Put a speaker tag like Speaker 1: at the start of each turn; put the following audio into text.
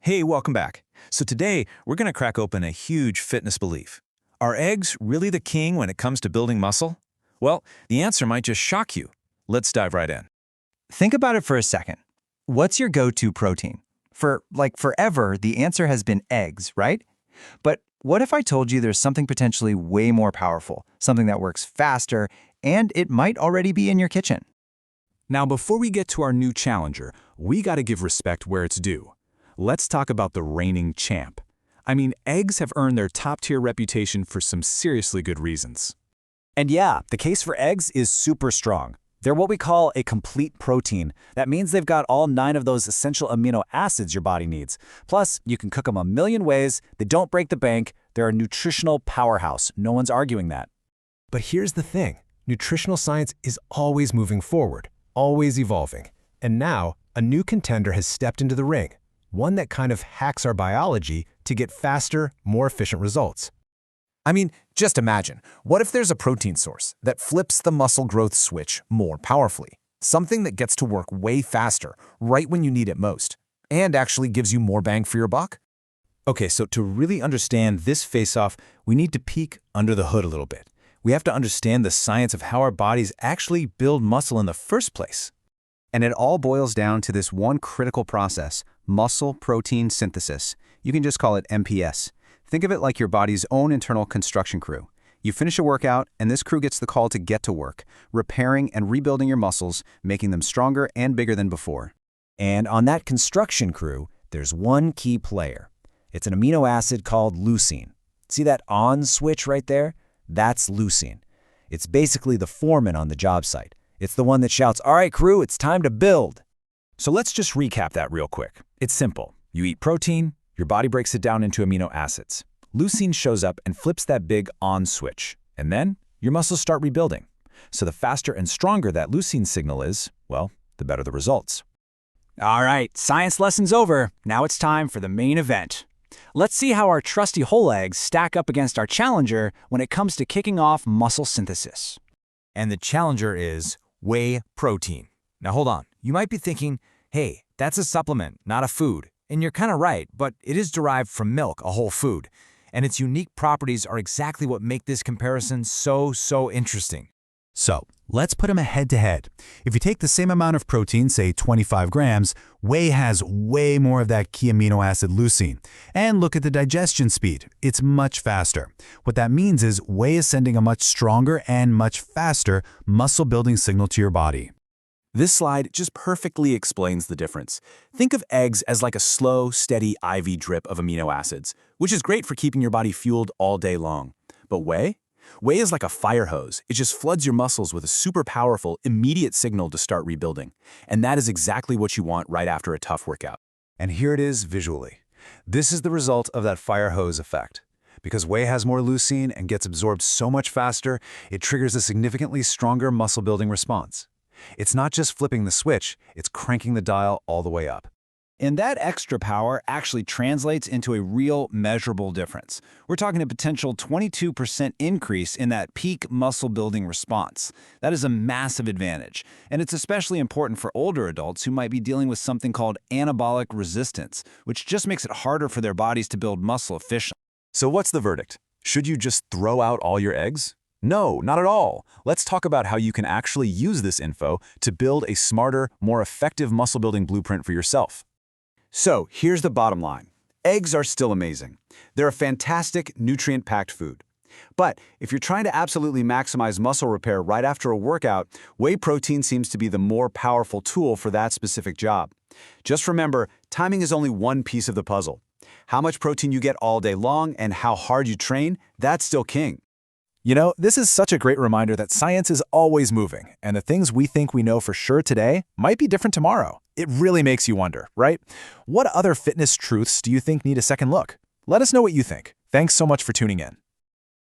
Speaker 1: Hey, welcome back. So today, we're going to crack open a huge fitness belief. Are eggs really the king when it comes to building muscle? Well, the answer might just shock you. Let's dive right in.
Speaker 2: Think about it for a second. What's your go-to protein? For forever, the answer has been eggs, right? But what if I told you there's something potentially way more powerful, something that works faster, and it might already be in your kitchen?
Speaker 3: Now, before we get to our new challenger, we gotta give respect where it's due. Let's talk about the reigning champ. I mean, eggs have earned their top-tier reputation for some seriously good reasons.
Speaker 4: And yeah, the case for eggs is super strong. They're what we call a complete protein. That means they've got all 9 of those essential amino acids your body needs. Plus, you can cook them a million ways, they don't break the bank, they're a nutritional powerhouse. No one's arguing that.
Speaker 5: But here's the thing. Nutritional science is always moving forward, always evolving. And now, a new contender has stepped into the ring, one that kind of hacks our biology to get faster, more efficient results.
Speaker 6: I mean, just imagine, what if there's a protein source that flips the muscle growth switch more powerfully? Something that gets to work way faster, right when you need it most, and actually gives you more bang for your buck?
Speaker 1: Okay, so to really understand this face-off, we need to peek under the hood a little bit. We have to understand the science of how our bodies actually build muscle in the first place.
Speaker 7: And it all boils down to this one critical process, muscle protein synthesis. You can just call it MPS. Think of it like your body's own internal construction crew. You finish a workout, and this crew gets the call to get to work, repairing and rebuilding your muscles, making them stronger and bigger than before.
Speaker 4: And on that construction crew, there's one key player. It's an amino acid called leucine. See that on switch right there? That's leucine. It's basically the foreman on the job site. It's the one that shouts, "All right, crew, it's time to build."
Speaker 1: So let's just recap that real quick. It's simple. You eat protein, your body breaks it down into amino acids. Leucine shows up and flips that big on switch, and then your muscles start rebuilding. So the faster and stronger that leucine signal is, well, the better the results.
Speaker 8: All right, science lesson's over. Now it's time for the main event. Let's see how our trusty whole eggs stack up against our challenger when it comes to kicking off muscle synthesis.
Speaker 6: And the challenger is whey protein. Now hold on, you might be thinking, hey, that's a supplement, not a food. And you're kind of right, but it is derived from milk, a whole food. And its unique properties are exactly what make this comparison so interesting.
Speaker 5: So, let's put them head-to-head. If you take the same amount of protein, say 25 grams, whey has way more of that key amino acid leucine. And look at the digestion speed. It's much faster. What that means is whey is sending a much stronger and much faster muscle-building signal to your body.
Speaker 3: This slide just perfectly explains the difference. Think of eggs as like a slow, steady IV drip of amino acids, which is great for keeping your body fueled all day long. But whey? Whey is like a fire hose. It just floods your muscles with a super powerful, immediate signal to start rebuilding. And that is exactly what you want right after a tough workout.
Speaker 5: And here it is visually. This is the result of that fire hose effect. Because whey has more leucine and gets absorbed so much faster, it triggers a significantly stronger muscle-building response. It's not just flipping the switch, it's cranking the dial all the way up.
Speaker 2: And that extra power actually translates into a real measurable difference. We're talking a potential 22% increase in that peak muscle-building response. That is a massive advantage. And it's especially important for older adults who might be dealing with something called anabolic resistance, which just makes it harder for their bodies to build muscle efficiently.
Speaker 1: So what's the verdict? Should you just throw out all your eggs? No, not at all. Let's talk about how you can actually use this info to build a smarter, more effective muscle-building blueprint for yourself.
Speaker 2: So here's the bottom line. Eggs are still amazing. They're a fantastic, nutrient-packed food. But if you're trying to absolutely maximize muscle repair right after a workout, whey protein seems to be the more powerful tool for that specific job. Just remember, timing is only one piece of the puzzle. How much protein you get all day long and how hard you train, that's still king.
Speaker 1: You know, this is such a great reminder that science is always moving, and the things we think we know for sure today might be different tomorrow. It really makes you wonder, right? What other fitness truths do you think need a second look? Let us know what you think. Thanks so much for tuning in.